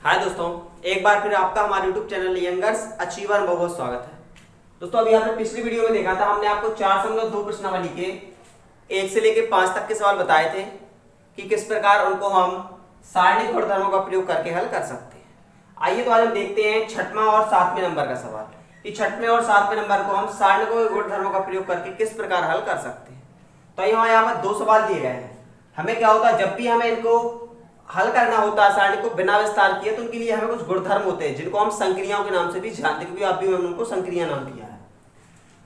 हाय दोस्तों, एक बार फिर आपका हमारे YouTube चैनल यंगर्स अचीवर में बहुत स्वागत है। दोस्तों अभी आपने पिछली वीडियो में देखा था, हमने आपको 4.2 प्रश्नावली के 1 से लेकर 5 तक के सवाल बताए थे कि किस प्रकार उनको हम सारणिक गुणधर्मों का प्रयोग करके हल कर सकते हैं। आइए तो आज हम देखते हैं 6वां और 7वें नंबर का सवाल कि 6वें और 7वें नंबर को हम सारणिकों के गुणधर्मों का प्रयोग करके किस प्रकार हल कर सकते हैं। तो यहाँ पर 2 सवाल दिए गए हैं। हमें क्या होता है, जब भी हमें इनको हल करना होता है सारणी को बिना विस्तार किए, तो उनके लिए हमें कुछ गुणधर्म होते हैं जिनको हम संक्रियाओं के नाम से भी जानते हैं, क्योंकि अभी हमने उनको संक्रिया नाम दिया है।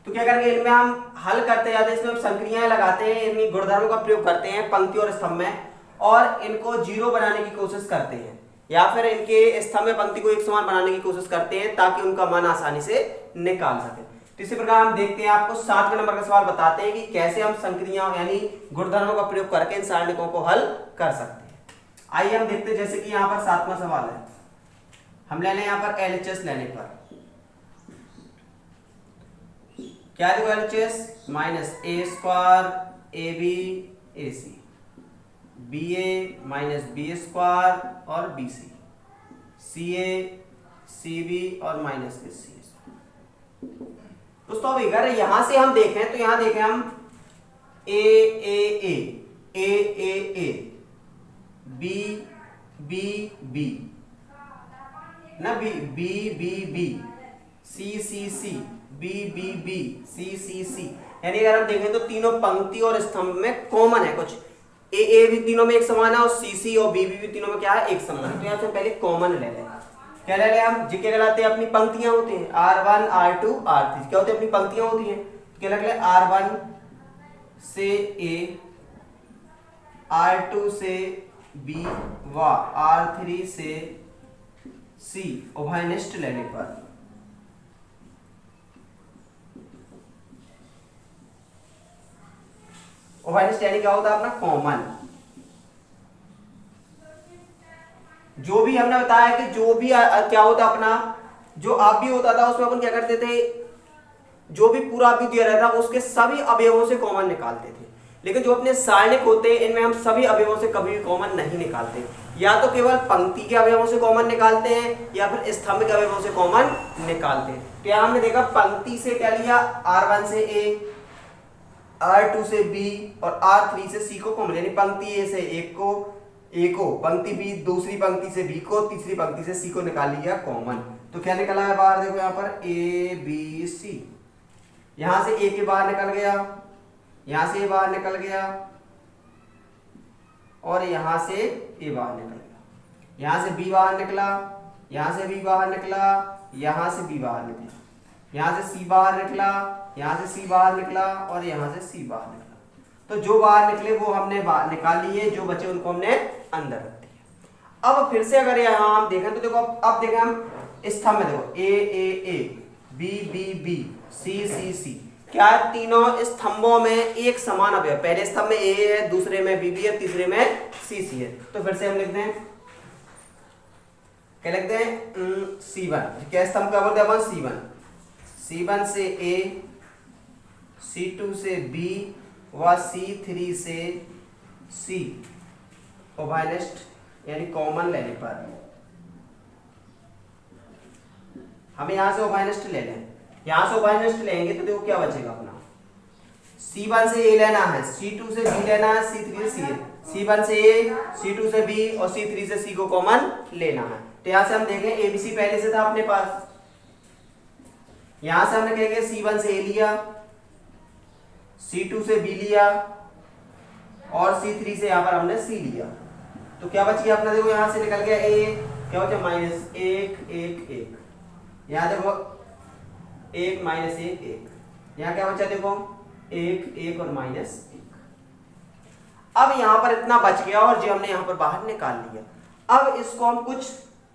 तो क्या करेंगे, इनमें हम हल करते जाते हैं, इसमें हम संक्रियाएं लगाते हैं, इनमें गुणधर्मों का प्रयोग करते हैं पंक्ति और स्तंभ में, और इनको जीरो बनाने की कोशिश करते हैं या फिर इनके स्तंभ में पंक्ति को एक समान बनाने की कोशिश करते हैं ताकि उनका मान आसानी से निकाल सके। तो इसी प्रकार हम देखते हैं, आपको 7वें नंबर का सवाल बताते हैं कि कैसे हम संक्रियाओं यानी गुणधर्मों का प्रयोग करके इन सारणिकों को हल कर सकते हैं। आइए हम देखते हैं, जैसे कि यहाँ पर 7वां सवाल है, हम ले लें यहाँ पर LHS लेने पर क्या देखो, LHS minus A square AB AC, BA minus B square और BC, CA CB और माइनस AC। दोस्तों अब अगर यहां से हम देखें तो यहां देखें हम AAA AAA B ना B C यानी अगर हम देखें तो तीनों पंक्ति और स्तंभ में कॉमन है कुछ, ए भी तीनों में एक समान है और CC और BB भी तीनों में क्या है, एक समान है। तो यहाँ से पहले कॉमन ले लें, क्या ले लें हम, जिसके कहलाते हैं अपनी पंक्तियां होती हैं R1 R2 R3, क्या होती है अपनी पंक्तियां होती हैं, क्या लग ले R1 से A, R2 से B व R3 से C उभयनिष्ठ लेने पर उभयनिष्ठ यानी क्या होता है अपना कॉमन। जो भी हमने बताया कि जो भी क्या होता अपना जो अवयव होता था उसमें अपन क्या करते थे, जो भी पूरा अवयव दिया रहता उसके सभी अवयवों से कॉमन निकालते थे। लेकिन जो अपने सारणिक होते हैं इनमें हम सभी अवयवों से कभी भी कॉमन नहीं निकालते, या तो केवल पंक्ति के अवयवों से कॉमन निकालते हैं या फिर स्तंभ के अवयवों से कॉमन निकालते हैं। तो यहाँ हमने देखा पंक्ति से क्या लिया, R1 से A, R2 से B और R3 से C को कॉमन, यानी पंक्ति A से A को, पंक्ति B दूसरी पंक्ति से B को, तीसरी पंक्ति से C को निकाल लिया कॉमन। तो क्या निकला है बाहर, देखो यहाँ पर A B C, यहां से A के बाहर निकल गया, यहां से A बाहर निकल गया और यहां से A बाहर निकल गया, यहां से B बाहर निकला, यहां से B बाहर निकला, यहां से B बाहर निकला, यहां से C बाहर निकला, यहां से C बाहर निकला और यहां से C बाहर निकला। तो जो बाहर निकले वो हमने बाहर निकाल लिए, जो बचे उनको हमने अंदर रख दिया। अब फिर से अगर यहाँ हम देखें तो देखो, अब देखें हम स्तंभ में देखो A B B C क्या तीनों स्तंभों में एक समान अवयव, पहले स्तंभ में A है, दूसरे में BB है, तीसरे में CC है। तो फिर से हम लिखते हैं, क्या लिखते हैं, C1, क्या स्तंभ का बोलते हैं C1 से A, C2 से B व C3 से C उभयनिष्ठ यानी कॉमन लेने पर हमें यहां से उभयनिष्ठ ले लें, यहां से उभयनिष्ठ लेंगे तो देखो क्या बचेगा अपना, C1 से A लेना है, C2 से B लेना है, C3 से C, C1 से A, C2 से B और C3 से C को कॉमन लेना है। तो यहां से हम देखें ABC पहले से था अपने पास, यहां से हमने कहेंगे C1 से A लिया, C2 से B लिया और C3 से यहां पर हमने C लिया। तो क्या बच गया अपना, देखो यहां से निकल गया A, क्या बचा -1 1 1, यहां देखो 1 -1 1, यहां क्या बचा देखो 1 1 और -1। अब यहां पर इतना बच गया और जो हमने यहां पर बाहर निकाल लिया। अब इसको हम कुछ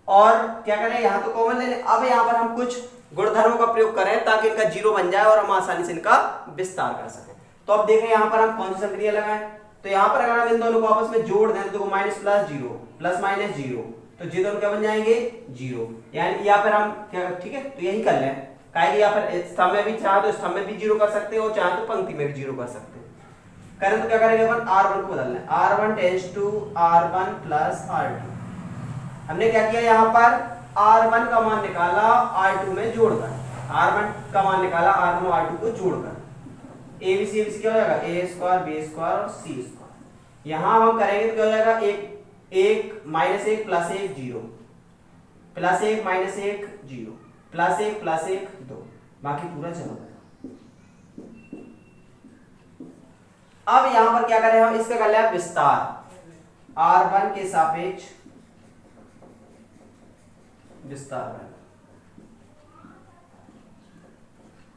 और क्या करें, यहां तो कॉमन ले लें, अब यहां पर हम कुछ गुणधर्मों का प्रयोग करें ताकि इनका जीरो बन जाए और हम आसानी से इनका विस्तार कर सकें। तो अब देखें यहां पर हम कौन सी संक्रिया लगाएं, तो यहां पर अगर हम इन दोनों को आपस में जोड़ दें तो देखो minus plus zero plus minus zero, तो ये दोनों क्या बन जाएंगे, जीरो। यानी यहाँ पर हम क्या, ठीक है, तो यही कर लें, काहे यहाँ पर स्तंभ में भी चाहे तो स्तंभ में भी जीरो कर सकते हैं और चाहे तो पंक्ति में भी जीरो कर सकते हैं। करें तो क्या करेंगे अपन, R1 को बदलना है, R1 tense to R1 plus R2, हमने क्या किया यहाँ पर R1 का मान निकाला R2 में जोड़कर, R1 का मान निकाला R1 और R2 को जोड़कर, ABC क्या हो जाएगा A स्क्वायर B स्क्वायर और C स्क्वायर। यहाँ हम करेंगे तो क्या हो जाएगा एक माइनस एक प्लस एक जीरो, प्लस एक माइनस एक जीरो, प्लस एक दो, बाकी पूरा चला गया। अब यहां पर क्या करें हम, इसका कर लिया विस्तार, R1 के सापेक्ष विस्तार।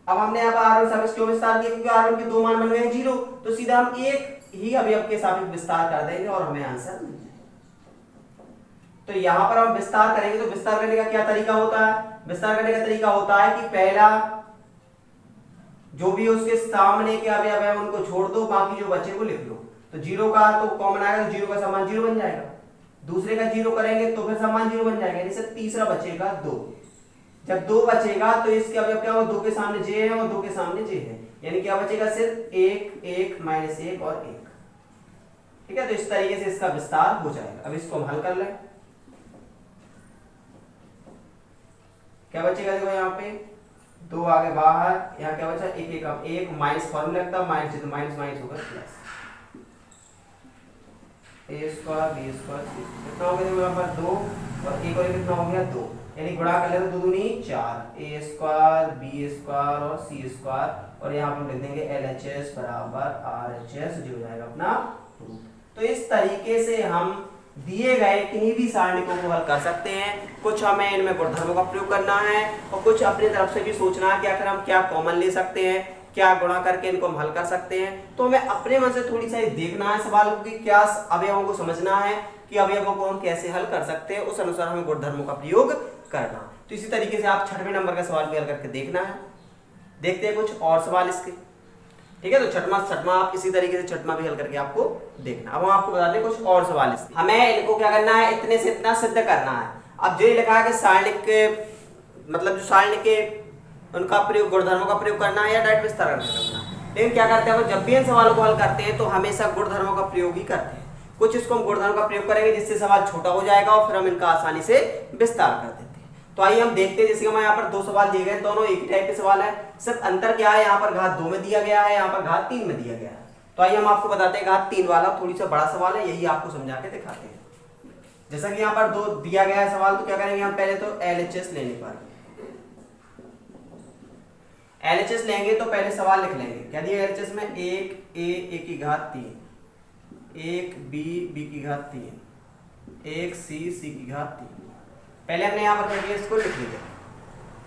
अब हमने यहाँ पर R1 सापेक्ष क्यों विस्तार किया, क्योंकि R1 के दो मान बन गए हैं जीरो, तो सीधा हम एक ही अवयव के सापेक्ष विस्तार कर देंगे और हमें आंसर मिल जाएगा। तो यहां पर हम विस्तार करेंगे, तो विस्तार करने का क्या तरीका होता है, विस्तार करने का तरीका होता है कि पहला जो भी उसके सामने के अवयव है उनको छोड़ दो, बाकी जो बचे को लिख लो। तो जीरो का तो कॉमन आएगा, तो जीरो का समान जीरो बन जाएगा, दूसरे का जीरो करेंगे तो फिर समान जीरो बन जाएगा, जैसे तीसरा बचेगा दो। जब दो बचेगा तो इसके अवयव क्या होगा, दो के सामने जे है और दो के सामने जे है, यानी क्या बचेगा सिर्फ एक, एक माइनस एक और एक। ठीक है, तो इस तरीके से इसका विस्तार हो जाएगा। अब इसको हम हल कर लें, क्या बचेगा, देखो यहाँ पे दो आगे बाहर, यहाँ क्या बचा एक, एक माइनस फॉर्मूला लगता है, माइनस तो माइनस माइनस होगा प्लस, ए स्क्वायर बी स्क्वायर सी स्क्वायर, कितना हो गया देखो यहाँ पर दो और एक और एक कितना हो गया दो, यानी गुणा कर ले तो दो दूनी चार, ए स्क्वायर बी स्क्वायर और सी स्क्वायर, और यहाँ पर लिख देंगे LHS बराबर RHS, जो हो जाएगा अपना रूट। तो इस तरीके से हम दिए गए किन्हीं भी सारणिकों को हल कर सकते हैं। कुछ हमें इनमें गुणधर्मों का प्रयोग करना है और कुछ अपनी तरफ से भी सोचना है कि आखिर हम क्या कॉमन ले सकते हैं, क्या गुणा करके इनको हम हल कर सकते हैं। तो हमें अपने मन से थोड़ी सा देखना है सवाल को कि क्या अवयवों को समझना है कि अवयवों को हम कैसे हल कर सकते हैं, उस अनुसार हमें गुणधर्मों का प्रयोग करना। तो इसी तरीके से आप 6वें नंबर का सवाल भी हल करके देखना है। देखते हैं कुछ और सवाल इसके, ठीक है। तो छठवां आप इसी तरीके से छठवां भी हल करके आपको देखना। अब हम आपको बताते हैं कुछ और सवाल इसके। हमें इनको क्या करना है, इतने से इतना सिद्ध करना है। अब जो लिखा है कि सारणिक के मतलब जो सारणिक के उनका प्रयोग गुणधर्मों का प्रयोग करना है या डायरेक्ट विस्तार करना है, लेकिन क्या करते हैं जब भी इन सवालों को हल करते हैं तो हमेशा गुणधर्मों का प्रयोग ही करते हैं। कुछ इसको हम गुणधर्म का प्रयोग करेंगे जिससे सवाल छोटा हो जाएगा और फिर हम इनका आसानी से विस्तार कर देते हैं। तो आइए हम देखते हैं, जैसे हमें यहाँ पर दो सवाल दिए गए, दोनों एक ही टाइप के सवाल है, सिर्फ अंतर क्या है, यहाँ पर घात 2 में दिया गया है, यहाँ पर घात 3 में दिया गया है। तो आइए हम आपको बताते हैं घात 3 वाला थोड़ी सा बड़ा सवाल है, यही आपको समझा के दिखाते हैं। जैसा कि यहाँ पर 2 दिया गया है सवाल, तो क्या करेंगे हम पहले तो LHS लेने पर LHS लेंगे तो पहले सवाल लिख लेंगे। क्या दिया LHS में, 1 की घात 3, 1 b की घात 3, 1 c की घात 3। पहले हमने यहाँ पर क्या इसको लिख लिया।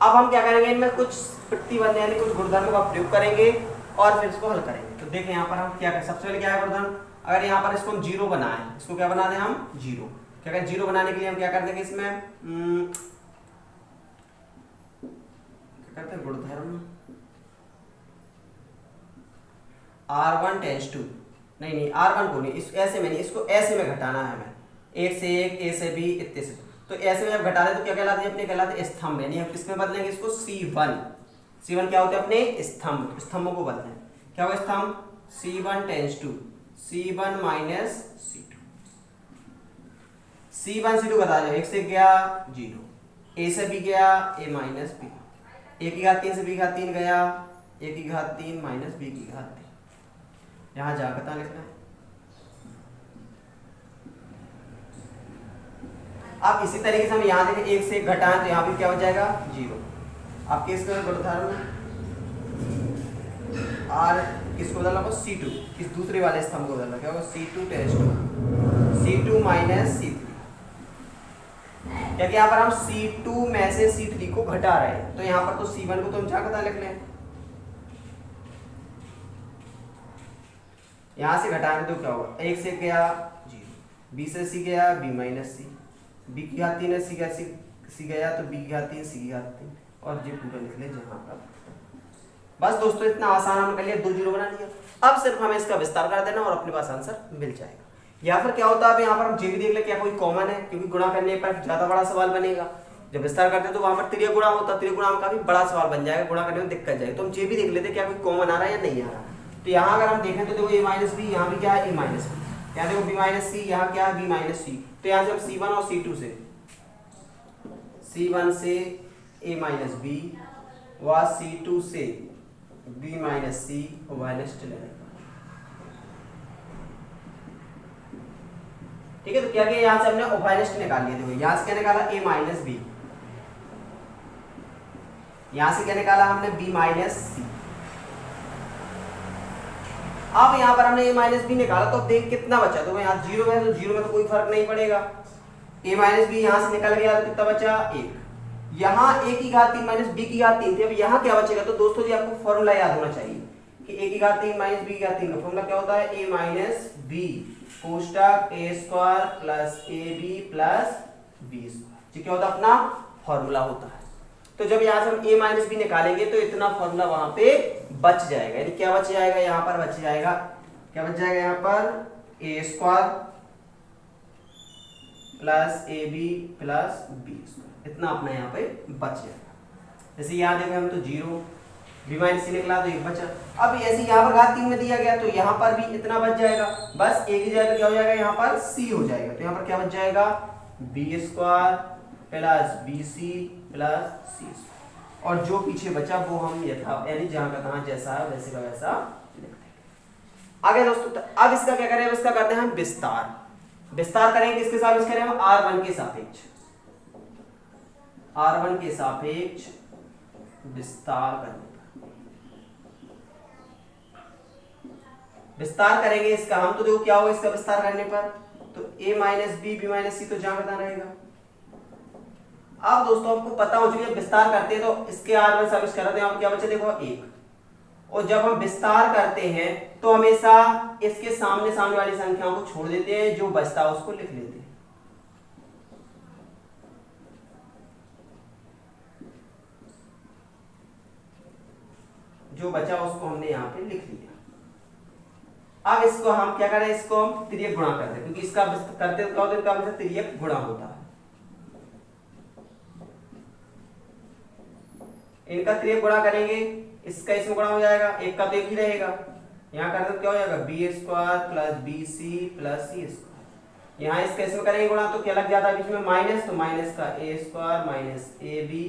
अब हम क्या करेंगे, इनमें कुछ प्रतिबंध यानी कुछ गुणधर्मों का प्रयोग करेंगे और फिर इसको हल करेंगे। तो देखें यहाँ पर हम क्या करें, सबसे पहले क्या है गुणधर्म, अगर यहाँ पर इसको हम 0 बनाएं, इसको क्या बना दें हम 0। क्या करें, 0 बनाने के लिए हम क्या कर देंगे, इसमें क्या करते हैं गुणधर्म R1 टेंस टू, नहीं R1 को नहीं, इस ऐसे में नहीं, इसको ऐसे में घटाना है हमें, 1 से 1 A से B इतने से। तो ऐसे में जब घटा दे तो क्या कहलाते हैं, अपने कहलाते स्तंभ, यानी हम किसमें बदलेंगे इसको, C1 क्या होते हैं अपने स्तंभ, स्तंभों को बदलें। क्या होगा स्तंभ, C1 tense to C1 minus C2, C1 C2 बता दो, 1 से गया 0, A से B गया A माइनस B, A की घात 3 से B की घात 3 गया, A की घात 3 माइनस B की घात 3, यहाँ जाकर लिखना है। अब इसी तरीके से हम यहाँ देखें, 1 से 1 घटाएं तो यहाँ भी क्या हो जाएगा 0। अब किसका गुणधर्म R किसको बदलना होगा, C2, इस दूसरे वाले स्तंभ को बदलना, क्या होगा C2 tense to C2 minus C3, क्योंकि यहाँ पर हम C2 में से C3 को घटा रहे हैं, तो यहाँ पर तो C1 को तो हम जाकर लिख लें, यहाँ से घटाएंगे तो क्या होगा, 1 से गया 0, B से C गया B माइनस C, B की घात 3 है C गया तो B की घात 3 C की घात 3, और ये पूरा लिख ले जहाँ पर। बस दोस्तों इतना आसान हम कर लिया, 2 0 बना लिया। अब सिर्फ हमें इसका विस्तार कर देना और अपने पास आंसर मिल जाएगा। या फिर क्या होता है, अब यहाँ पर हम जे भी देख ले क्या कोई कॉमन है, क्योंकि गुणा करने पर ज्यादा बड़ा सवाल बनेगा। जब विस्तार करते हैं तो वहां पर त्रिय गुणा होता है, त्रिय गुणा का भी बड़ा सवाल बन जाएगा, गुणा करने में दिक्कत जाएगी। तो हम जे भी देख लेते क्या कोई कॉमन आ रहा है या नहीं आ रहा। तो यहाँ अगर हम देखें तो देखो a माइनस बी, यहाँ भी क्या है a माइनस बी, यहाँ देखो b माइनस सी, यहाँ क्या है b माइनस सी। तो यहाँ से हम C1 और C2 से C1 से a माइनस बी व C2 से b माइनस सी वाइनस टी लगेगा। ठीक है, तो क्या किया, यहां से हमने ओवाइनस्ट निकाल लिया। देखो यहां से क्या निकाला, a माइनस बी, यहां से क्या निकाला हमने, b माइनस सी। अब यहां पर हमने a माइनस बी निकाला, तो अब देख कितना बचा, तो यहाँ 0 है, तो 0 में तो कोई फर्क नहीं पड़ेगा। a माइनस बी यहां से निकल गया, तो कितना बचा, 1। यहाँ a की घात 3 माइनस b की घात 3 थी। अब यहाँ क्या बचेगा, तो दोस्तों जी आपको फॉर्मूला याद होना चाहिए कि a की घात 3 माइनस b की घात 3 का फॉर्मूला क्या होता है, a minus b कोष्टक a square plus ab plus b square. ये क्या होता है, अपना फॉर्मूला होता है। तो जब यहाँ से हम a माइनस बी निकालेंगे तो इतना फॉर्मूला वहां पे बच जाएगा। यानी क्या बच जाएगा, यहाँ पर बच जाएगा, क्या बच जाएगा, यहाँ पर a square plus ab plus b square, इतना अपना यहाँ पे बच जाएगा। जैसे यहाँ देखो हम तो 0 b माइनस सी निकला तो 1 बचा। अब ऐसे यहाँ पर घात 3 में दिया गया, तो यहाँ पर भी इतना बच जाएगा, बस a की जगह क्या हो जाएगा, यहाँ पर c हो जाएगा। तो यहाँ पर क्या बच जाएगा, b square plus bc plus c, और जो पीछे बचा वो हम यथा यानी जहां का तहां जैसा है वैसे का वैसा लिखते हैं। आगे दोस्तों, तो अब इसका क्या करें, इसका करते हैं हम विस्तार। विस्तार करेंगे किसके सापेक्ष करें हम, r1 के सापेक्ष, r1 के सापेक्ष विस्तार करने पर। विस्तार करेंगे इसका हम, तो देखो क्या होगा इसका विस्तार करने पर, तो a minus B B minus C तो जहां का तहां रहेगा। अब दोस्तों आपको पता हो चुकी है विस्तार करते हैं तो इसके r1 सापेक्ष कर रहे हैं, क्या बचे देखो 1। और जब हम विस्तार करते हैं तो हमेशा इसके सामने सामने वाली संख्याओं को छोड़ देते हैं, जो बचता है उसको लिख लेते हैं। जो बचा उसको हमने यहाँ पे लिख लिया। अब इसको हम क्या करें, इसको हम तिर्यक गुणा करते हैं, क्योंकि इसका करते क्या होता है, इनका हमेशा तिर्यक गुणा होता है। इनका तिर्यक गुणा करेंगे, इसका इसमें गुणा हो जाएगा, एक का तो एक ही रहेगा। यहाँ करते क्या हो जाएगा, B square plus B C plus C square. यहाँ इसका इसमें करेंगे गुणा तो क्या लग जाता है बीच में माइनस, तो माइनस का A square minus A B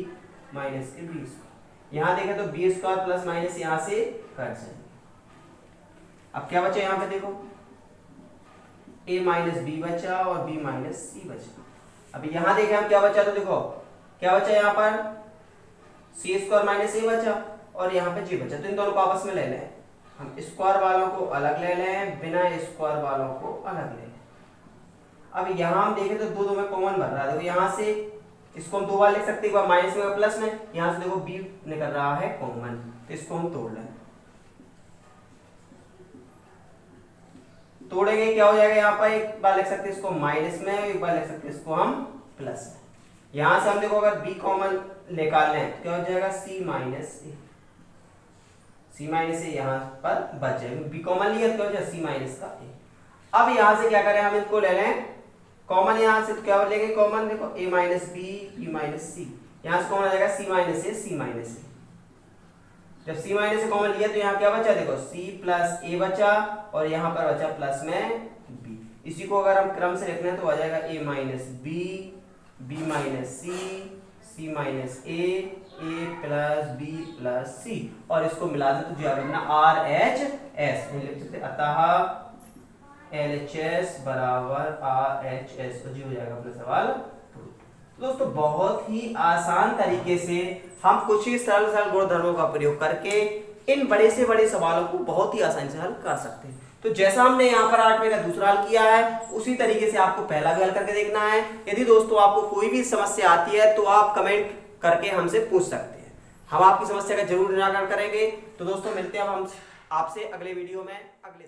minus के बी स्क्वायर। यहाँ देखें तो बी स्क्वायर प्लस माइनस यहाँ से कट जाएंगे। अब क्या बचा यहाँ पे देखो, ए माइनस बी बचा और बी माइनस सी बचा। अभी यहाँ देखें हम क्या बचा, तो देखो क्या बचा यहाँ पर, सी स्क्वायर माइनस ए बचा और यहाँ पे जी बचा। तो इन दोनों को आपस में ले लें, हम स्क्वायर वालों को अलग ले लें, बिना स्क्वायर वालों को अलग ले लें। अब यहाँ हम देखें तो दो दो में कॉमन भर रहा है। देखो यहाँ से इसको हम दो बार लिख सकते हैं, एक बार माइनस में प्लस में। यहाँ से देखो बी निकल रहा है कॉमन, तो इसको हम तोड़ लें। तोड़ेंगे क्या हो जाएगा, यहाँ पर एक बार लिख सकते हैं इसको माइनस में, एक बार लिख सकते हैं इसको हम प्लस में। यहां से हम देखो अगर b कॉमन निकाल लें तो क्या हो जाएगा, c minus A. c minus ए यहाँ पर बच जाएगा, b कॉमन लिया तो क्या हो जाएगा c माइनस का ए। अब यहां से क्या करें, हम इसको ले लें कॉमन, यहां से तो क्या लेंगे कॉमन, देखो a minus B B minus C, यहाँ से कॉमन आ जाएगा c minus A c minus A. जब c माइनस ए कॉमन लिया तो यहाँ क्या बचा, देखो c प्लस ए बचा और यहाँ पर बचा प्लस में b। इसी को अगर हम क्रम से लिखना है तो आ जाएगा a minus B B minus C C minus A plus B plus C, और इसको मिला दे तो जो अपना आर एच एस लिख सकते, अतः एल एच एस बराबर आर एच एस, जी हो जाएगा अपना सवाल। तो दोस्तों बहुत ही आसान तरीके से हम कुछ ही सरल सरल गुणधर्मों का प्रयोग करके इन बड़े से बड़े सवालों को बहुत ही आसानी से हल कर सकते हैं। तो जैसा हमने यहाँ पर 8वें का दूसरा हल किया है उसी तरीके से आपको पहला भी हल करके देखना है। यदि दोस्तों आपको कोई भी समस्या आती है तो आप कमेंट करके हमसे पूछ सकते हैं, हम आपकी समस्या का जरूर निराकरण करेंगे। तो दोस्तों मिलते हैं अब हम आपसे अगले वीडियो में अगले